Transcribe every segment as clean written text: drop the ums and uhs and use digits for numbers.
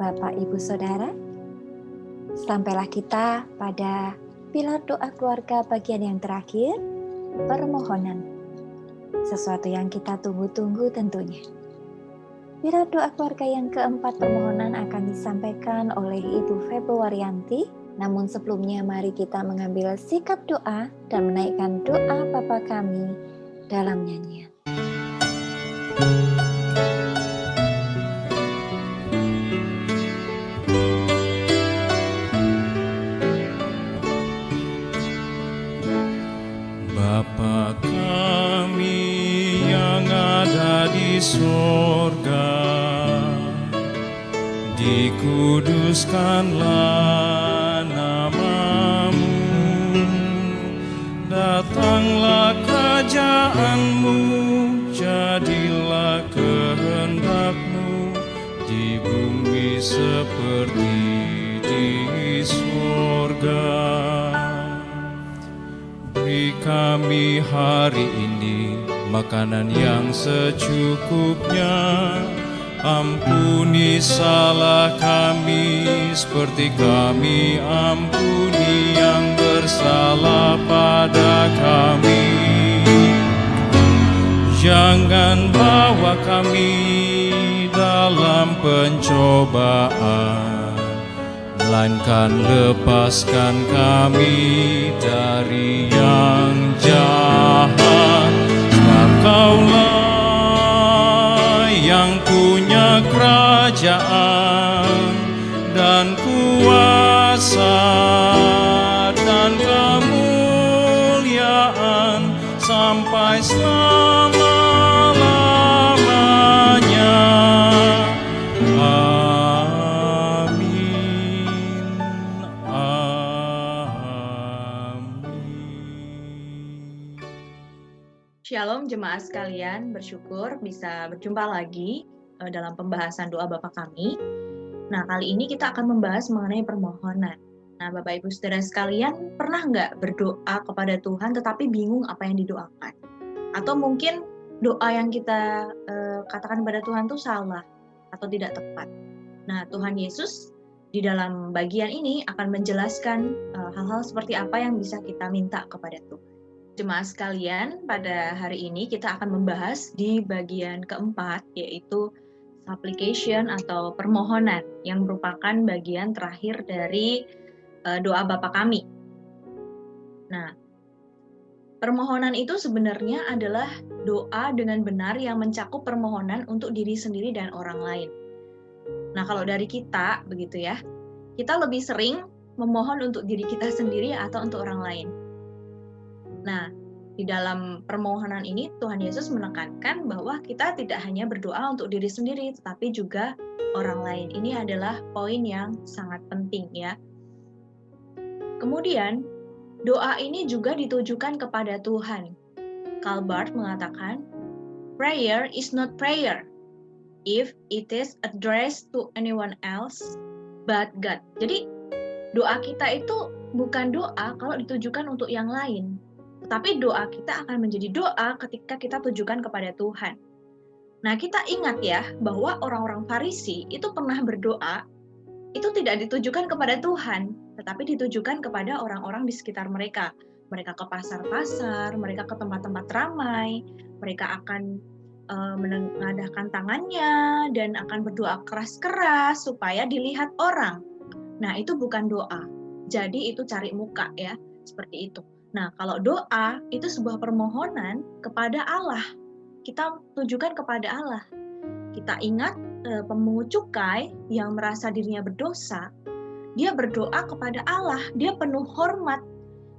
Bapak, Ibu, Saudara, sampailah kita pada pilar doa keluarga bagian yang terakhir, permohonan. Sesuatu yang kita tunggu-tunggu tentunya. Pilar doa keluarga yang keempat, permohonan, akan disampaikan oleh Ibu Februarianti. Namun sebelumnya mari kita mengambil sikap doa dan menaikkan doa Bapa kami dalam nyanyian. Bapa kami yang ada di sorga, dikuduskanlah nama-Mu, datanglah kerajaan-Mu, jadilah kehendak-Mu di bumi seperti di sorga. Beri kami hari ini makanan yang secukupnya. Ampuni salah kami seperti kami ampuni yang bersalah pada kami. Jangan bawa kami dalam pencobaan, melainkan lepaskan kami dari yang jahat. Sebab Kaulah yang punya kerajaan dan kuasa dan kemuliaan sampai selama-lamanya. Shalom jemaat sekalian, bersyukur bisa berjumpa lagi dalam pembahasan doa Bapa kami. Nah, kali ini kita akan membahas mengenai permohonan. Nah, Bapak Ibu Saudara sekalian, pernah nggak berdoa kepada Tuhan tetapi bingung apa yang didoakan? Atau mungkin doa yang kita katakan kepada Tuhan itu salah atau tidak tepat. Nah, Tuhan Yesus di dalam bagian ini akan menjelaskan hal-hal seperti apa yang bisa kita minta kepada Tuhan. Jemaat sekalian, pada hari ini kita akan membahas di bagian keempat, yaitu supplication atau permohonan, yang merupakan bagian terakhir dari doa Bapa kami. Nah, permohonan itu sebenarnya adalah doa dengan benar yang mencakup permohonan untuk diri sendiri dan orang lain. Nah, kalau dari kita, begitu ya, kita lebih sering memohon untuk diri kita sendiri atau untuk orang lain. Nah, di dalam permohonan ini Tuhan Yesus menekankan bahwa kita tidak hanya berdoa untuk diri sendiri, tetapi juga orang lain. Ini adalah poin yang sangat penting ya. Kemudian, doa ini juga ditujukan kepada Tuhan. Karl Barth mengatakan, prayer is not prayer if it is addressed to anyone else but God. Jadi, doa kita itu bukan doa kalau ditujukan untuk yang lain. Tetapi doa kita akan menjadi doa ketika kita tujukan kepada Tuhan. Nah, kita ingat ya, bahwa orang-orang Farisi itu pernah berdoa, itu tidak ditujukan kepada Tuhan, tetapi ditujukan kepada orang-orang di sekitar mereka. Mereka ke pasar-pasar, mereka ke tempat-tempat ramai, mereka akan menengadahkan tangannya, dan akan berdoa keras-keras supaya dilihat orang. Nah, itu bukan doa. Jadi itu cari muka ya, seperti itu. Nah, kalau doa itu sebuah permohonan kepada Allah. Kita tujukan kepada Allah. Kita ingat pemungut cukai yang merasa dirinya berdosa, dia berdoa kepada Allah, dia penuh hormat.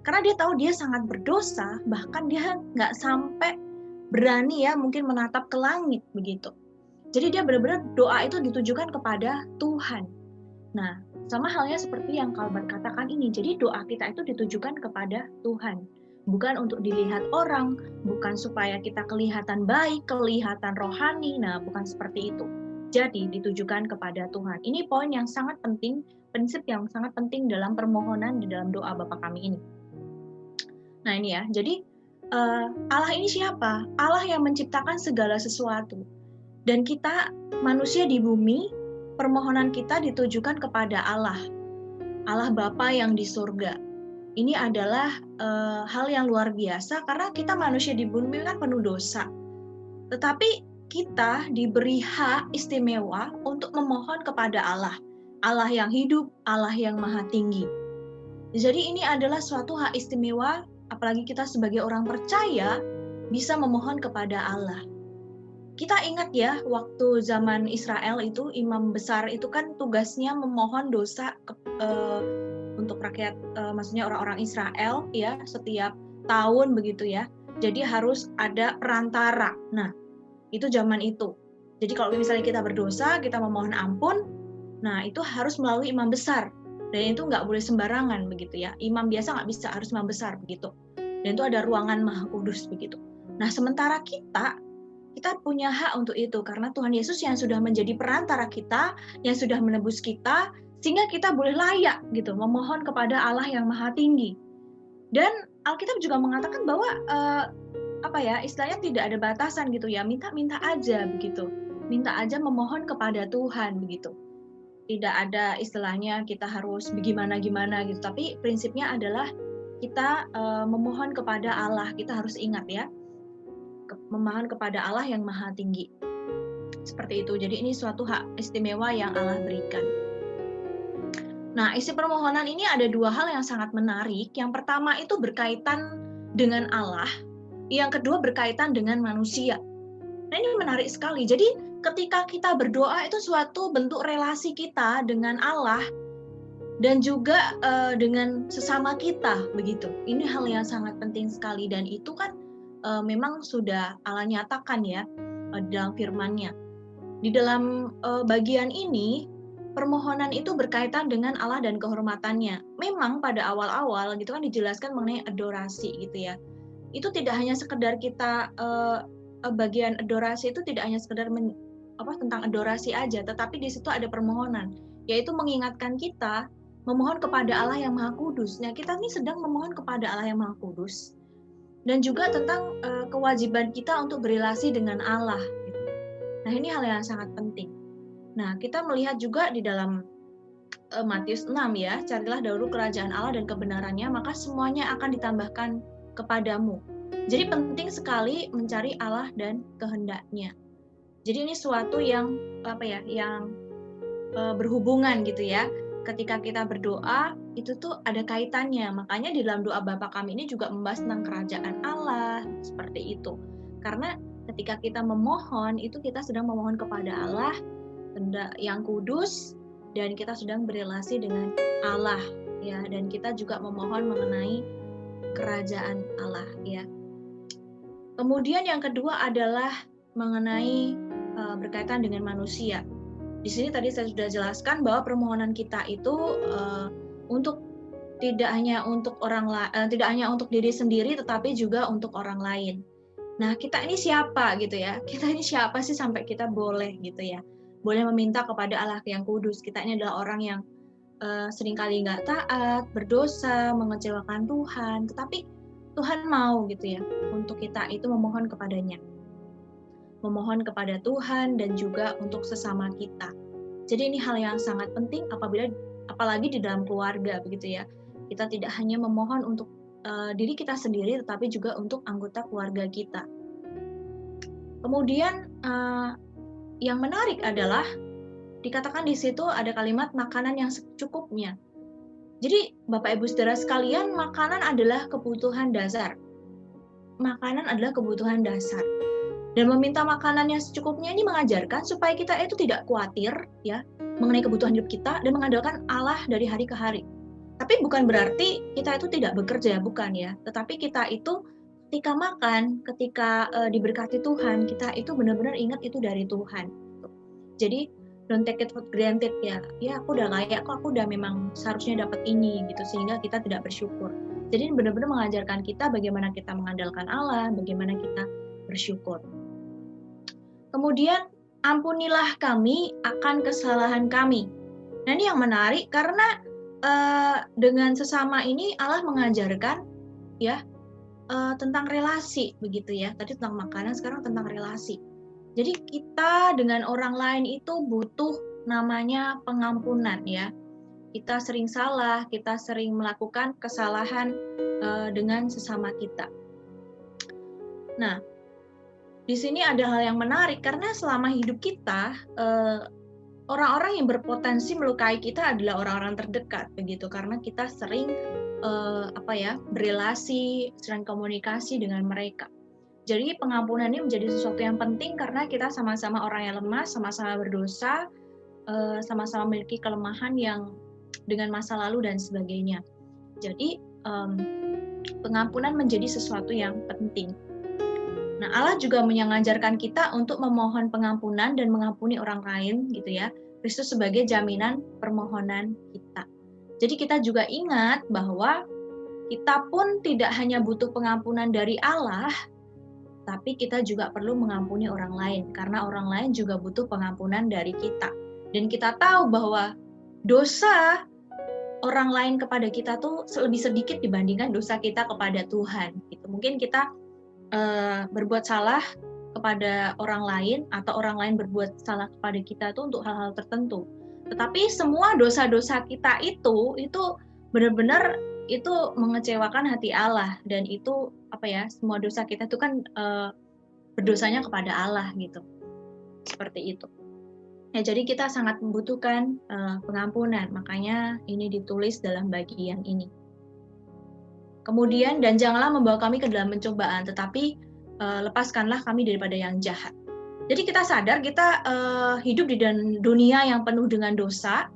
Karena dia tahu dia sangat berdosa, bahkan dia nggak sampai berani ya mungkin menatap ke langit begitu. Jadi dia benar-benar doa itu ditujukan kepada Tuhan. Nah, sama halnya seperti yang Kalbar katakan ini. Jadi doa kita itu ditujukan kepada Tuhan. Bukan untuk dilihat orang, bukan supaya kita kelihatan baik, kelihatan rohani. Nah, bukan seperti itu. Jadi ditujukan kepada Tuhan. Ini poin yang sangat penting, prinsip yang sangat penting dalam permohonan di dalam doa Bapa kami ini. Nah ini ya, jadi Allah ini siapa? Allah yang menciptakan segala sesuatu. Dan kita manusia di bumi permohonan kita ditujukan kepada Allah, Allah Bapa yang di surga. Ini adalah hal yang luar biasa karena kita manusia di bumi kan penuh dosa. Tetapi kita diberi hak istimewa untuk memohon kepada Allah, Allah yang hidup, Allah yang maha tinggi. Jadi ini adalah suatu hak istimewa, apalagi kita sebagai orang percaya bisa memohon kepada Allah. Kita ingat ya, waktu zaman Israel itu, imam besar itu kan tugasnya memohon dosa untuk rakyat, maksudnya orang-orang Israel ya, setiap tahun begitu ya. Jadi harus ada perantara. Nah, itu zaman itu. Jadi kalau misalnya kita berdosa, kita memohon ampun, nah itu harus melalui imam besar. Dan itu nggak boleh sembarangan begitu ya. Imam biasa nggak bisa, harus imam besar begitu. Dan itu ada ruangan Maha Kudus begitu. Nah, sementara kita punya hak untuk itu karena Tuhan Yesus yang sudah menjadi perantara kita, yang sudah menebus kita, sehingga kita boleh layak gitu memohon kepada Allah yang Maha Tinggi. Dan Alkitab juga mengatakan bahwa istilahnya tidak ada batasan gitu ya, minta aja begitu, minta aja memohon kepada Tuhan begitu. Tidak ada istilahnya kita harus bagaimana gitu, tapi prinsipnya adalah kita memohon kepada Allah. Kita harus ingat ya, memohon kepada Allah yang Maha Tinggi. Seperti itu. Jadi ini suatu hak istimewa yang Allah berikan. Nah, isi permohonan ini ada dua hal yang sangat menarik. Yang pertama itu berkaitan dengan Allah, yang kedua berkaitan dengan manusia. Nah, ini menarik sekali. Jadi ketika kita berdoa itu suatu bentuk relasi kita dengan Allah dan juga dengan sesama kita begitu. Ini hal yang sangat penting sekali dan itu kan memang sudah Allah nyatakan ya dalam firman-Nya. Di dalam bagian ini permohonan itu berkaitan dengan Allah dan kehormatannya. Memang pada awal-awal gitu kan dijelaskan mengenai adorasi gitu ya. Itu tidak hanya sekedar kita bagian adorasi itu tidak hanya sekedar tentang adorasi aja, tetapi di situ ada permohonan, yaitu mengingatkan kita memohon kepada Allah yang Maha Kudus. Nah, kita ini sedang memohon kepada Allah yang Maha Kudus. Dan juga tentang kewajiban kita untuk berelasi dengan Allah. Gitu. Nah, ini hal yang sangat penting. Nah, kita melihat juga di dalam Matius 6 ya, carilah dahulu kerajaan Allah dan kebenarannya, maka semuanya akan ditambahkan kepadamu. Jadi penting sekali mencari Allah dan kehendaknya. Jadi ini suatu yang yang berhubungan gitu ya. Ketika kita berdoa, itu tuh ada kaitannya. Makanya di dalam doa Bapa Kami ini juga membahas tentang kerajaan Allah, seperti itu. Karena ketika kita memohon, itu kita sedang memohon kepada Allah yang kudus, dan kita sedang berelasi dengan Allah, ya. Dan kita juga memohon mengenai kerajaan Allah, ya. Kemudian yang kedua adalah mengenai berkaitan dengan manusia. Di sini tadi saya sudah jelaskan bahwa permohonan kita itu tidak hanya untuk diri sendiri, tetapi juga untuk orang lain. Nah, kita ini siapa gitu ya? Kita ini siapa sih sampai kita boleh gitu ya? Boleh meminta kepada Allah yang kudus. Kita ini adalah orang yang seringkali nggak taat, berdosa, mengecewakan Tuhan. Tetapi Tuhan mau gitu ya untuk kita itu memohon kepadanya. Memohon kepada Tuhan dan juga untuk sesama kita. Jadi ini hal yang sangat penting apalagi di dalam keluarga begitu ya. Kita tidak hanya memohon untuk diri kita sendiri, tetapi juga untuk anggota keluarga kita. Kemudian yang menarik adalah dikatakan di situ ada kalimat makanan yang secukupnya. Jadi Bapak Ibu Saudara sekalian, makanan adalah kebutuhan dasar. Makanan adalah kebutuhan dasar. Dan meminta makanan yang secukupnya ini mengajarkan supaya kita itu tidak khawatir ya mengenai kebutuhan hidup kita dan mengandalkan Allah dari hari ke hari. Tapi bukan berarti kita itu tidak bekerja, bukan ya. Tetapi kita itu ketika makan, ketika diberkati Tuhan, kita itu benar-benar ingat itu dari Tuhan. Jadi don't take it for granted ya. Ya aku udah layak kok, aku udah memang seharusnya dapat ini gitu, sehingga kita tidak bersyukur. Jadi benar-benar mengajarkan kita bagaimana kita mengandalkan Allah, bagaimana kita bersyukur. Kemudian ampunilah kami akan kesalahan kami. Nah, ini yang menarik karena dengan sesama ini Allah mengajarkan ya tentang relasi begitu ya. Tadi tentang makanan, sekarang tentang relasi. Jadi kita dengan orang lain itu butuh namanya pengampunan ya. Kita sering salah, kita sering melakukan kesalahan dengan sesama kita. Nah, di sini ada hal yang menarik karena selama hidup kita orang-orang yang berpotensi melukai kita adalah orang-orang terdekat begitu, karena kita sering berelasi, sering komunikasi dengan mereka. Jadi pengampunan ini menjadi sesuatu yang penting karena kita sama-sama orang yang lemah, sama-sama berdosa, sama-sama memiliki kelemahan yang dengan masa lalu dan sebagainya. Jadi pengampunan menjadi sesuatu yang penting. Nah, Allah juga mengajarkan kita untuk memohon pengampunan dan mengampuni orang lain, gitu ya. Kristus sebagai jaminan permohonan kita. Jadi kita juga ingat bahwa kita pun tidak hanya butuh pengampunan dari Allah, tapi kita juga perlu mengampuni orang lain, karena orang lain juga butuh pengampunan dari kita. Dan kita tahu bahwa dosa orang lain kepada kita tuh lebih sedikit dibandingkan dosa kita kepada Tuhan. Gitu. Mungkin kita berbuat salah kepada orang lain atau orang lain berbuat salah kepada kita tuh untuk hal-hal tertentu. Tetapi semua dosa-dosa kita itu benar-benar itu mengecewakan hati Allah, dan itu semua dosa kita itu kan berdosanya kepada Allah gitu. Seperti itu. Ya, jadi kita sangat membutuhkan pengampunan, makanya ini ditulis dalam bagian ini. Kemudian, dan janganlah membawa kami ke dalam pencobaan, tetapi lepaskanlah kami daripada yang jahat. Jadi kita sadar kita hidup di dunia yang penuh dengan dosa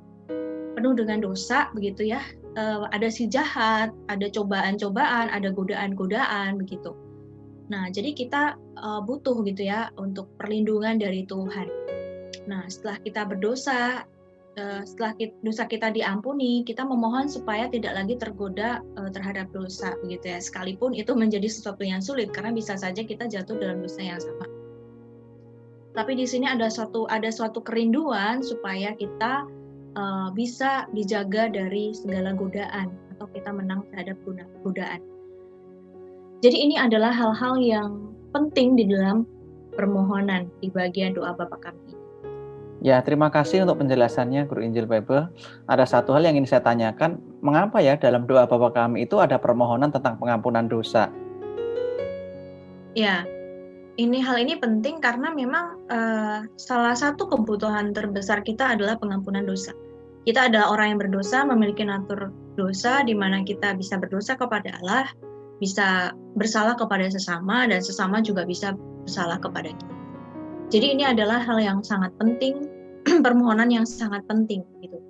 begitu ya. Ada si jahat, ada cobaan-cobaan, ada godaan-godaan begitu. Nah, jadi kita butuh gitu ya untuk perlindungan dari Tuhan. Nah, setelah kita berdosa, setelah dosa kita diampuni, kita memohon supaya tidak lagi tergoda terhadap dosa begitu ya. Sekalipun itu menjadi sesuatu yang sulit karena bisa saja kita jatuh dalam dosa yang sama. Tapi di sini ada suatu kerinduan supaya kita bisa dijaga dari segala godaan atau kita menang terhadap godaan. Jadi ini adalah hal-hal yang penting di dalam permohonan di bagian doa Bapa Kami. Ya, terima kasih untuk penjelasannya, Guru Injil Bible. Ada satu hal yang ingin saya tanyakan, mengapa ya dalam doa Bapa Kami itu ada permohonan tentang pengampunan dosa? Ya, hal ini penting karena memang salah satu kebutuhan terbesar kita adalah pengampunan dosa. Kita adalah orang yang berdosa, memiliki natur dosa, di mana kita bisa berdosa kepada Allah, bisa bersalah kepada sesama, dan sesama juga bisa bersalah kepada kita. Jadi ini adalah hal yang sangat penting, permohonan yang sangat penting gitu.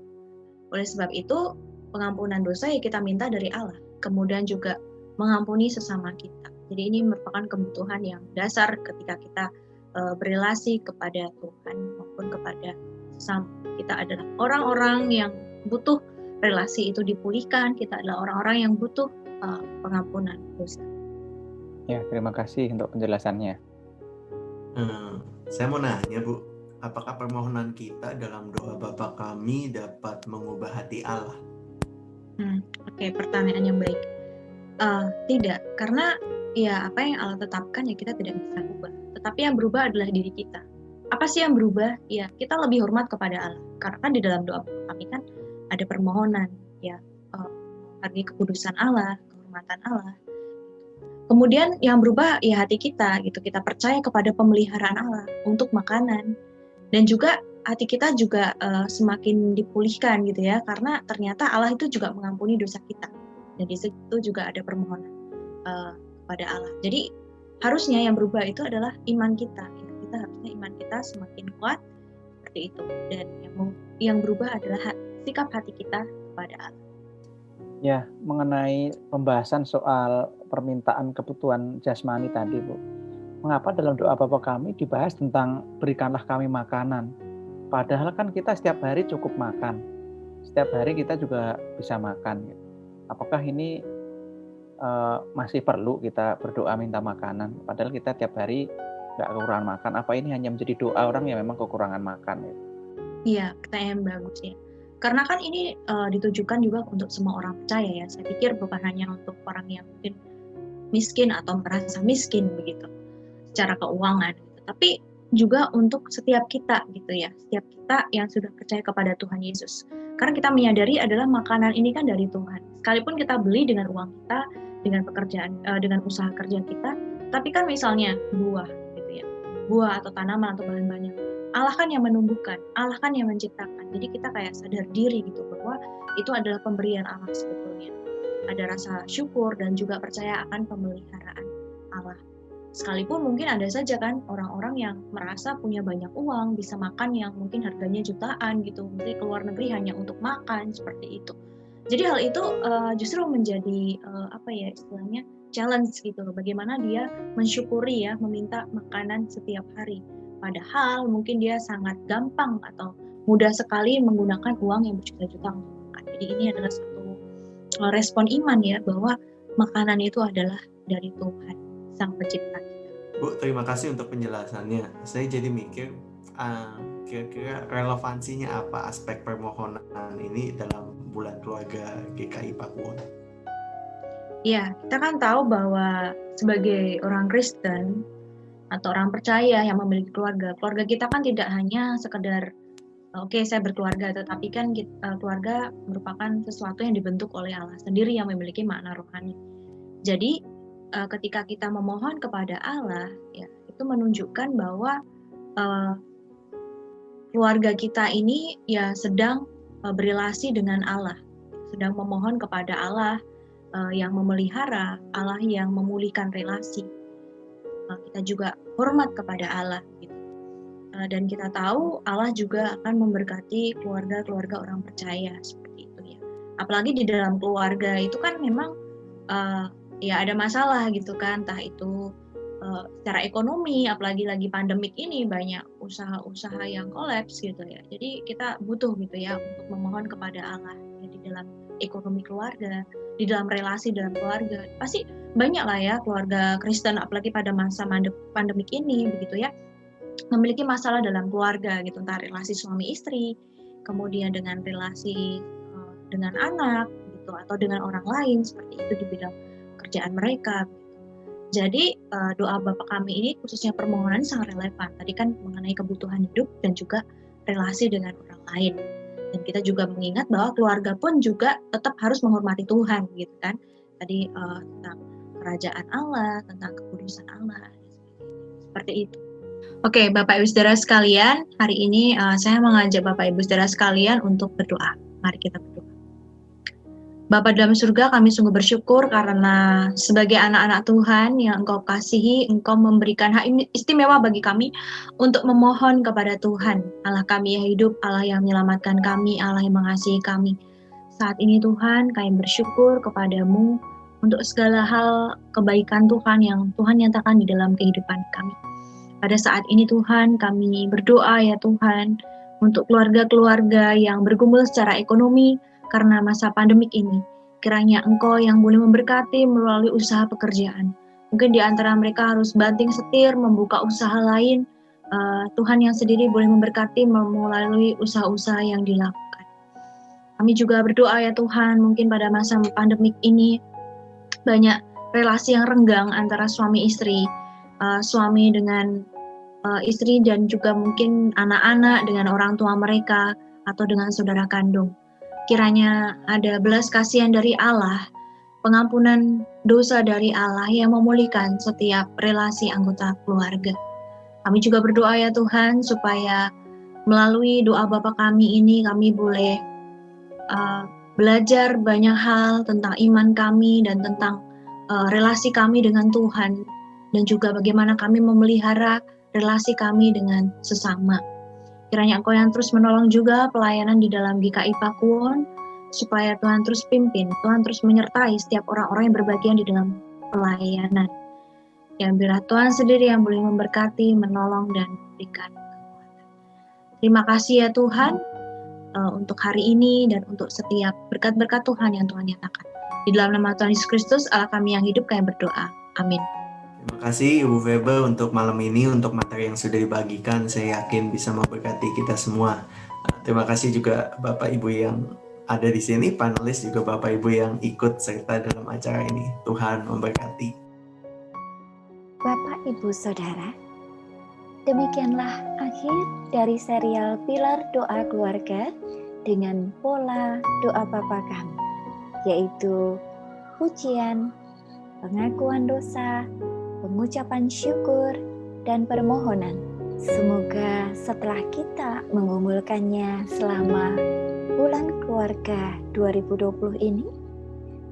Oleh sebab itu, pengampunan dosa ya kita minta dari Allah. Kemudian juga mengampuni sesama kita. Jadi ini merupakan kebutuhan yang dasar ketika kita berelasi kepada Tuhan maupun kepada sesama. Kita adalah orang-orang yang butuh relasi itu dipulihkan. Kita adalah orang-orang yang butuh pengampunan dosa. Ya, terima kasih untuk penjelasannya. Saya mau nanya, Bu, apakah permohonan kita dalam doa Bapa Kami dapat mengubah hati Allah? Oke, pertanyaan yang baik. Tidak, karena ya apa yang Allah tetapkan ya kita tidak bisa ubah. Tetapi yang berubah adalah diri kita. Apa sih yang berubah? Ya, kita lebih hormat kepada Allah. Karena di dalam doa Bapa Kami kan ada permohonan, ya, menghargai kekudusan Allah, kehormatan Allah. Kemudian yang berubah ya hati kita gitu. Kita percaya kepada pemeliharaan Allah untuk makanan. Dan juga hati kita juga semakin dipulihkan gitu ya. Karena ternyata Allah itu juga mengampuni dosa kita. Dan di situ juga ada permohonan kepada Allah. Jadi harusnya yang berubah itu adalah iman kita. Ya, kita harusnya iman kita semakin kuat seperti itu. Dan yang berubah adalah sikap hati kita kepada Allah. Ya, mengenai pembahasan soal permintaan kebutuhan jasmani tadi, Bu. Mengapa dalam doa Bapa Kami dibahas tentang berikanlah kami makanan? Padahal kan kita setiap hari cukup makan. Setiap hari kita juga bisa makan. Apakah ini masih perlu kita berdoa minta makanan? Padahal kita tiap hari nggak kekurangan makan. Apa ini hanya menjadi doa orang yang memang kekurangan makan? Iya, pertanyaan bagus ya. Karena kan ini ditujukan juga untuk semua orang percaya ya. Saya pikir bukan hanya untuk orang yang mungkin miskin atau merasa miskin begitu secara keuangan. Tapi juga untuk setiap kita gitu ya, setiap kita yang sudah percaya kepada Tuhan Yesus. Karena kita menyadari adalah makanan ini kan dari Tuhan. Sekalipun kita beli dengan uang kita, dengan pekerjaan, dengan usaha kerja kita, tapi kan misalnya buah gitu ya, buah atau tanaman atau bahan-bahan yang Allah kan yang menumbuhkan, Allah kan yang menciptakan. Jadi kita kayak sadar diri gitu bahwa itu adalah pemberian Allah sebetulnya. Ada rasa syukur dan juga percaya akan pemeliharaan Allah. Sekalipun mungkin ada saja kan orang-orang yang merasa punya banyak uang, bisa makan yang mungkin harganya jutaan gitu, mungkin keluar negeri hanya untuk makan seperti itu. Jadi hal itu justru menjadi istilahnya challenge gitu loh. Bagaimana dia mensyukuri ya, meminta makanan setiap hari. Padahal mungkin dia sangat gampang atau mudah sekali menggunakan uang yang berjuta-juta untuk makan. Jadi ini adalah satu respon iman ya, bahwa makanan itu adalah dari Tuhan, Sang Pencipta. Bu, terima kasih untuk penjelasannya. Saya jadi mikir, kira-kira relevansinya apa aspek permohonan ini dalam bulan keluarga GKI Pakuwon? Ya, kita kan tahu bahwa sebagai orang Kristen atau orang percaya yang memiliki keluarga kita kan tidak hanya sekedar saya berkeluarga, tetapi kan keluarga merupakan sesuatu yang dibentuk oleh Allah sendiri yang memiliki makna rohani. Jadi ketika kita memohon kepada Allah, ya itu menunjukkan bahwa keluarga kita ini ya sedang berelasi dengan Allah, sedang memohon kepada Allah yang memelihara, Allah yang memulihkan relasi. Kita juga hormat kepada Allah, gitu. Dan kita tahu Allah juga akan memberkati keluarga-keluarga orang percaya seperti itu ya. Apalagi di dalam keluarga itu kan memang ya ada masalah gitu kan, entah itu secara ekonomi, apalagi lagi pandemik ini banyak usaha-usaha yang kolaps gitu ya. Jadi kita butuh gitu ya untuk memohon kepada Allah ya, di dalam ekonomi keluarga, di dalam relasi dalam keluarga. Pasti banyak lah ya keluarga Kristen apalagi pada masa pandemik ini begitu ya, memiliki masalah dalam keluarga gitu, entah relasi suami istri, kemudian dengan relasi dengan anak gitu, atau dengan orang lain seperti itu di bidang kerjaan mereka. Jadi doa Bapa Kami ini khususnya permohonan sangat relevan. Tadi kan mengenai kebutuhan hidup dan juga relasi dengan orang lain. Dan kita juga mengingat bahwa keluarga pun juga tetap harus menghormati Tuhan gitu kan. Tadi tentang kerajaan Allah, tentang kekudusan Allah, seperti itu. Oke, Bapak Ibu Saudara sekalian, hari ini saya mengajak Bapak Ibu Saudara sekalian untuk berdoa. Mari kita berdoa. Bapa dalam surga, kami sungguh bersyukur karena sebagai anak-anak Tuhan yang Engkau kasihi, Engkau memberikan hak istimewa bagi kami untuk memohon kepada Tuhan. Allah kami yang hidup, Allah yang menyelamatkan kami, Allah yang mengasihi kami. Saat ini Tuhan, kami bersyukur kepadamu untuk segala hal kebaikan Tuhan yang Tuhan nyatakan di dalam kehidupan kami. Pada saat ini Tuhan, kami berdoa ya Tuhan, untuk keluarga-keluarga yang bergumul secara ekonomi, karena masa pandemik ini, kiranya Engkau yang boleh memberkati melalui usaha pekerjaan. Mungkin di antara mereka harus banting setir, membuka usaha lain. Tuhan yang sendiri boleh memberkati melalui usaha-usaha yang dilakukan. Kami juga berdoa ya Tuhan, mungkin pada masa pandemik ini, banyak relasi yang renggang antara suami istri, suami dengan istri dan juga mungkin anak-anak dengan orang tua mereka atau dengan saudara kandung. Kiranya ada belas kasihan dari Allah, pengampunan dosa dari Allah yang memulihkan setiap relasi anggota keluarga. Kami juga berdoa ya Tuhan, supaya melalui doa Bapa kami ini, kami boleh belajar banyak hal tentang iman kami dan tentang relasi kami dengan Tuhan, dan juga bagaimana kami memelihara relasi kami dengan sesama. Kiranya Engkau yang terus menolong juga pelayanan di dalam GKI Pakuwon, supaya Tuhan terus pimpin, Tuhan terus menyertai setiap orang-orang yang berbagian di dalam pelayanan. Yang biarlah Tuhan sendiri yang boleh memberkati, menolong, dan memberikan kekuatan. Terima kasih ya Tuhan, untuk hari ini dan untuk setiap berkat-berkat Tuhan yang Tuhan nyatakan. Di dalam nama Tuhan Yesus Kristus, Allah kami yang hidup, kami berdoa. Amin. Terima kasih Ibu Febe untuk malam ini, untuk materi yang sudah dibagikan. Saya yakin bisa memberkati kita semua. Terima kasih juga Bapak Ibu yang ada di sini, panelis juga Bapak Ibu yang ikut serta dalam acara ini. Tuhan memberkati. Bapak Ibu Saudara, Demikianlah akhir dari serial Pilar Doa Keluarga dengan pola doa Bapa kami, yaitu pujian, pengakuan dosa, pengucapan syukur, dan permohonan. Semoga setelah kita menggumulkannya selama bulan keluarga 2020 ini,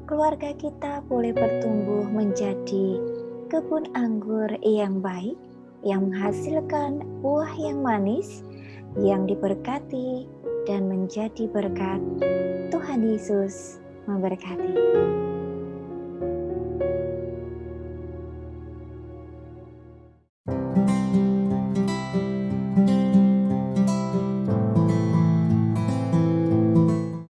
keluarga kita boleh bertumbuh menjadi kebun anggur yang baik, yang menghasilkan buah yang manis, yang diberkati dan menjadi berkat. Tuhan Yesus memberkati.